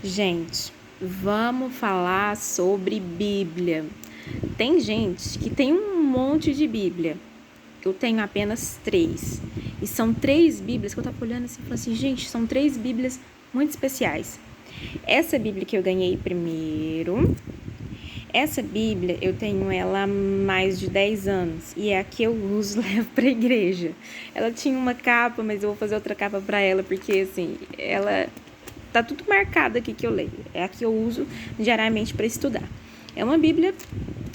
Gente, vamos falar sobre Bíblia. Tem gente que tem um monte de Bíblia. Eu tenho apenas 3. E são 3 Bíblias que eu tava olhando assim e falando assim, gente, são 3 Bíblias muito especiais. Essa Bíblia que eu ganhei primeiro, essa Bíblia eu tenho ela há mais de 10 anos e é a que eu uso e levo pra igreja. Ela tinha uma capa, mas eu vou fazer outra capa pra ela porque assim, ela tá tudo marcado aqui que eu leio. É a que eu uso diariamente para estudar. É uma Bíblia,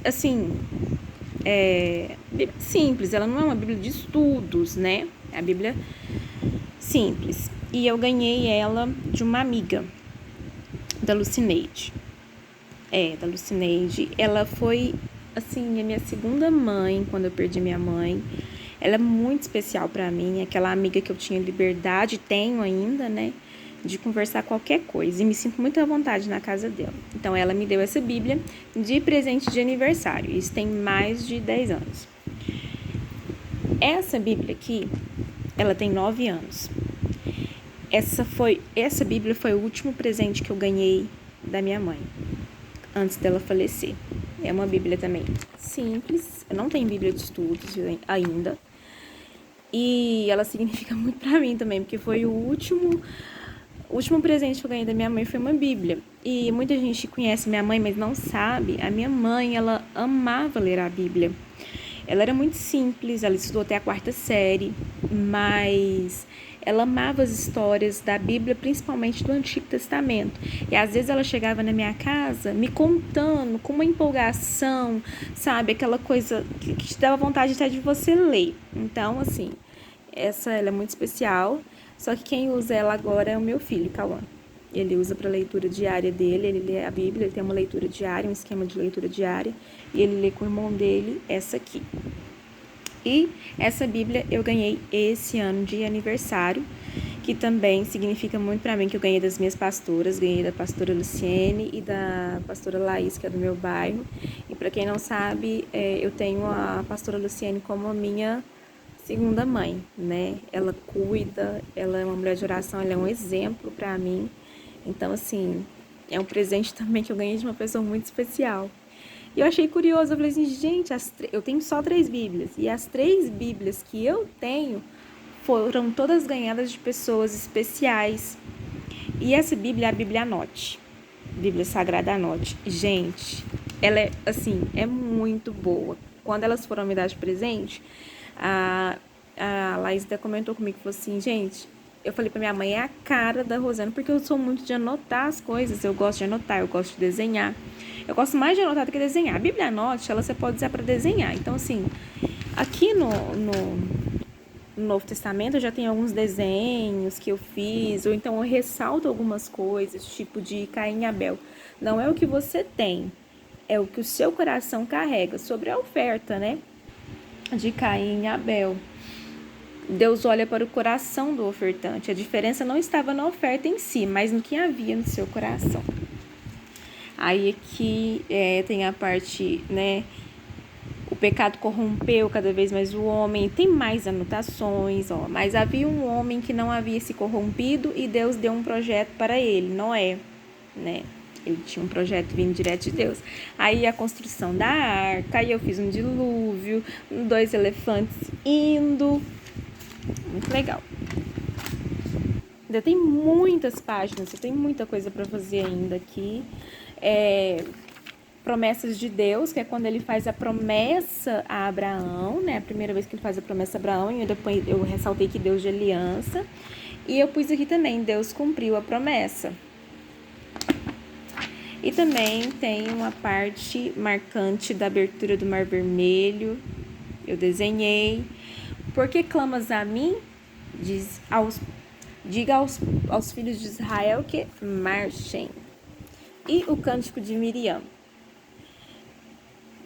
assim, Bíblia simples. Ela não é uma Bíblia de estudos, né? É a Bíblia simples. E eu ganhei ela de uma amiga, da Lucineide. Da Lucineide. Ela foi, assim, a minha segunda mãe quando eu perdi minha mãe. Ela é muito especial para mim. Aquela amiga que eu tinha liberdade, tenho ainda, né? De conversar qualquer coisa. E me sinto muito à vontade na casa dela. Então, ela me deu essa Bíblia de presente de aniversário. Isso tem mais de 10 anos. Essa Bíblia aqui, ela tem 9 anos. Essa Bíblia foi o último presente que eu ganhei da minha mãe, antes dela falecer. É uma Bíblia também simples. Eu não tenho Bíblia de estudos ainda. E ela significa muito pra mim também, porque foi o último presente que eu ganhei da minha mãe foi uma Bíblia. E muita gente conhece minha mãe, mas não sabe. A minha mãe, ela amava ler a Bíblia. Ela era muito simples, ela estudou até a 4ª série, mas ela amava as histórias da Bíblia, principalmente do Antigo Testamento. E às vezes ela chegava na minha casa me contando com uma empolgação, sabe? Aquela coisa que te dava vontade até de você ler. Então, assim, ela é muito especial. Só que quem usa ela agora é o meu filho, Cauã. Ele usa para leitura diária dele, ele lê a Bíblia, ele tem uma leitura diária, um esquema de leitura diária, e ele lê com o irmão dele essa aqui. E essa Bíblia eu ganhei esse ano de aniversário, que também significa muito para mim, que eu ganhei das minhas pastoras, ganhei da pastora Luciene e da pastora Laís, que é do meu bairro. E para quem não sabe, eu tenho a pastora Luciene como a minha segunda mãe, né? Ela cuida, ela é uma mulher de oração, ela é um exemplo para mim. Então, assim, é um presente também que eu ganhei de uma pessoa muito especial. E eu achei curioso, eu falei assim, gente, eu tenho só 3 Bíblias. E as 3 Bíblias que eu tenho foram todas ganhadas de pessoas especiais. E essa Bíblia é a Bíblia Anote. Bíblia Sagrada Anote. Gente, ela é, assim, é muito boa. Quando elas foram me dar de presente, a Laís até comentou comigo, falou assim, gente, eu falei pra minha mãe, é a cara da Rosana, porque eu sou muito de anotar as coisas, eu gosto de anotar, eu gosto de desenhar. Eu gosto mais de anotar do que desenhar. A Bíblia Anote, ela você pode usar para desenhar. Então, assim, aqui no Novo Testamento eu já tenho alguns desenhos que eu fiz, ou então eu ressalto algumas coisas, tipo de Caim e Abel. Não é o que você tem, é o que o seu coração carrega sobre a oferta, né? De Caim e Abel. Deus olha para o coração do ofertante. A diferença não estava na oferta em si, mas no que havia no seu coração. Aí aqui tem a parte, né? O pecado corrompeu cada vez mais o homem. Tem mais anotações, ó. Mas havia um homem que não havia se corrompido e Deus deu um projeto para ele, Noé, né? Ele tinha um projeto vindo direto de Deus. Aí a construção da arca, aí eu fiz um dilúvio, 2 elefantes indo. Muito legal. Ainda tem muitas páginas, tem muita coisa para fazer ainda aqui. Promessas de Deus, que é quando ele faz a promessa a Abraão, né? A primeira vez que ele faz a promessa a Abraão, e depois eu ressaltei que Deus de aliança. E eu pus aqui também, Deus cumpriu a promessa. E também tem uma parte marcante da abertura do Mar Vermelho. Eu desenhei. Por que clamas a mim? Diga aos filhos de Israel que marchem. E o cântico de Miriam,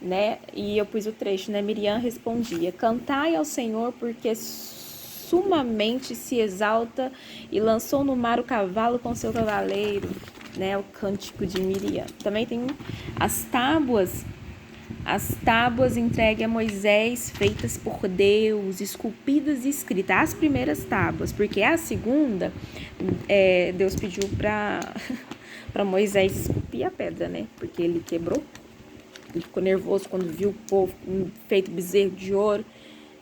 né? E eu pus o trecho, né? Miriam respondia: cantai ao Senhor, porque sumamente se exalta e lançou no mar o cavalo com seu cavaleiro, né? O cântico de Miriam. Também tem as tábuas entregues a Moisés, feitas por Deus, esculpidas e escritas, as primeiras tábuas, porque a segunda, Deus pediu para para Moisés esculpir a pedra, né? Porque ele quebrou. Ele ficou nervoso quando viu o povo feito bezerro de ouro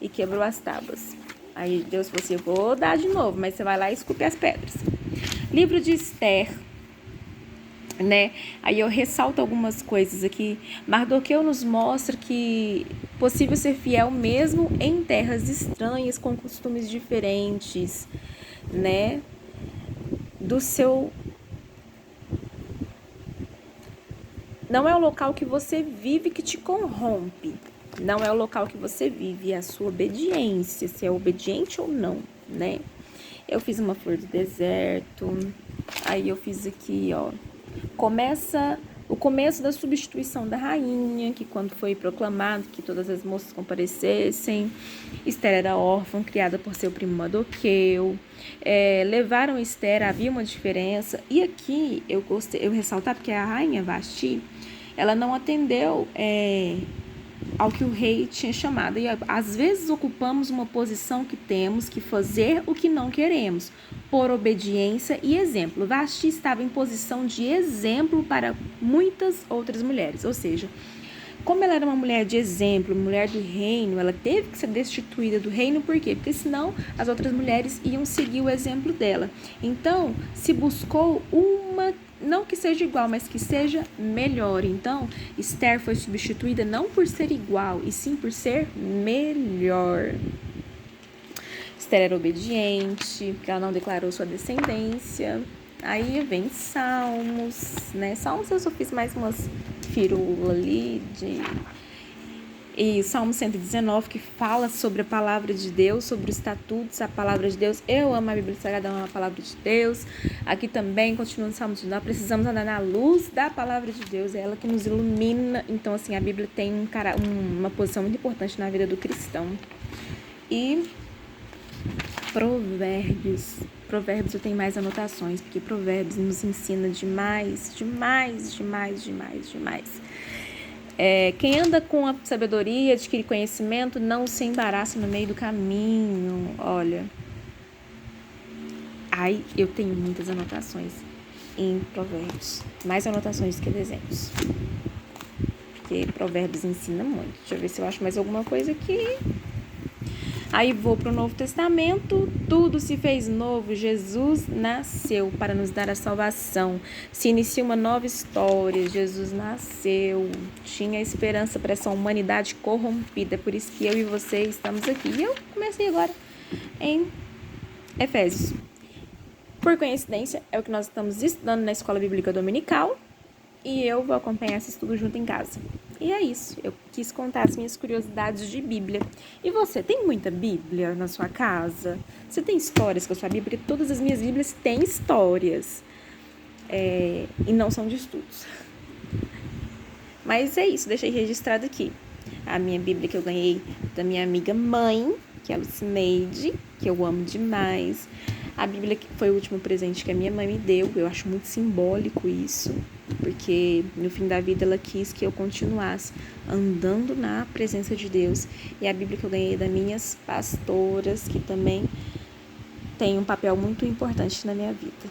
e quebrou as tábuas. Aí Deus falou assim, eu vou dar de novo, mas você vai lá e esculpe as pedras. Livro de Esther, né? Aí eu ressalto algumas coisas aqui. Mardoqueu nos mostra que é possível ser fiel mesmo em terras estranhas, com costumes diferentes, né? Do seu... Não é o local que você vive que te corrompe. Não é o local que você vive, é a sua obediência, se é obediente ou não, né? Eu fiz uma flor do deserto. Aí eu fiz aqui, ó. O começo da substituição da rainha, que quando foi proclamado que todas as moças comparecessem. Esther era órfã, criada por seu primo Mardoqueu. Levaram Esther, havia uma diferença. E aqui eu ressaltar, porque a rainha Vasti, ela não atendeu ao que o rei tinha chamado. E às vezes ocupamos uma posição que temos que fazer o que não queremos, por obediência e exemplo. Vasti estava em posição de exemplo para muitas outras mulheres, ou seja, como ela era uma mulher de exemplo, mulher do reino, ela teve que ser destituída do reino, por quê? Porque senão as outras mulheres iam seguir o exemplo dela. Então, se buscou uma, não que seja igual, mas que seja melhor. Então, Esther foi substituída não por ser igual, e sim por ser melhor. Esther era obediente, porque ela não declarou sua descendência. Aí vem Salmos, né? Salmos eu só fiz mais umas firulas ali E Salmo 119, que fala sobre a palavra de Deus, sobre os estatutos, a palavra de Deus. Eu amo a Bíblia Sagrada, eu amo a palavra de Deus. Aqui também, continuando o Salmo 19, precisamos andar na luz da palavra de Deus, é ela que nos ilumina. Então, assim, a Bíblia tem uma posição muito importante na vida do cristão. E Provérbios eu tenho mais anotações, porque Provérbios nos ensina demais. Quem anda com a sabedoria, adquire conhecimento, não se embaraça no meio do caminho. Olha, eu tenho muitas anotações em Provérbios, mais anotações que desenhos, porque Provérbios ensina muito. Deixa eu ver se eu acho mais alguma coisa aqui. Aí vou para o Novo Testamento, tudo se fez novo, Jesus nasceu para nos dar a salvação, se inicia uma nova história, Jesus nasceu, tinha esperança para essa humanidade corrompida, por isso que eu e você estamos aqui. E eu comecei agora em Efésios. Por coincidência, é o que nós estamos estudando na Escola Bíblica Dominical, e eu vou acompanhar esse estudo junto em casa. E é isso, eu quis contar as minhas curiosidades de Bíblia. E você, tem muita Bíblia na sua casa? Você tem histórias com a sua Bíblia? Porque todas as minhas Bíblias têm histórias. E não são de estudos. Mas é isso, deixei registrado aqui. A minha Bíblia que eu ganhei da minha amiga mãe, que é a Lucineide, que eu amo demais. A Bíblia que foi o último presente que a minha mãe me deu. Eu acho muito simbólico isso, porque no fim da vida ela quis que eu continuasse andando na presença de Deus. E a Bíblia que eu ganhei das minhas pastoras, que também tem um papel muito importante na minha vida.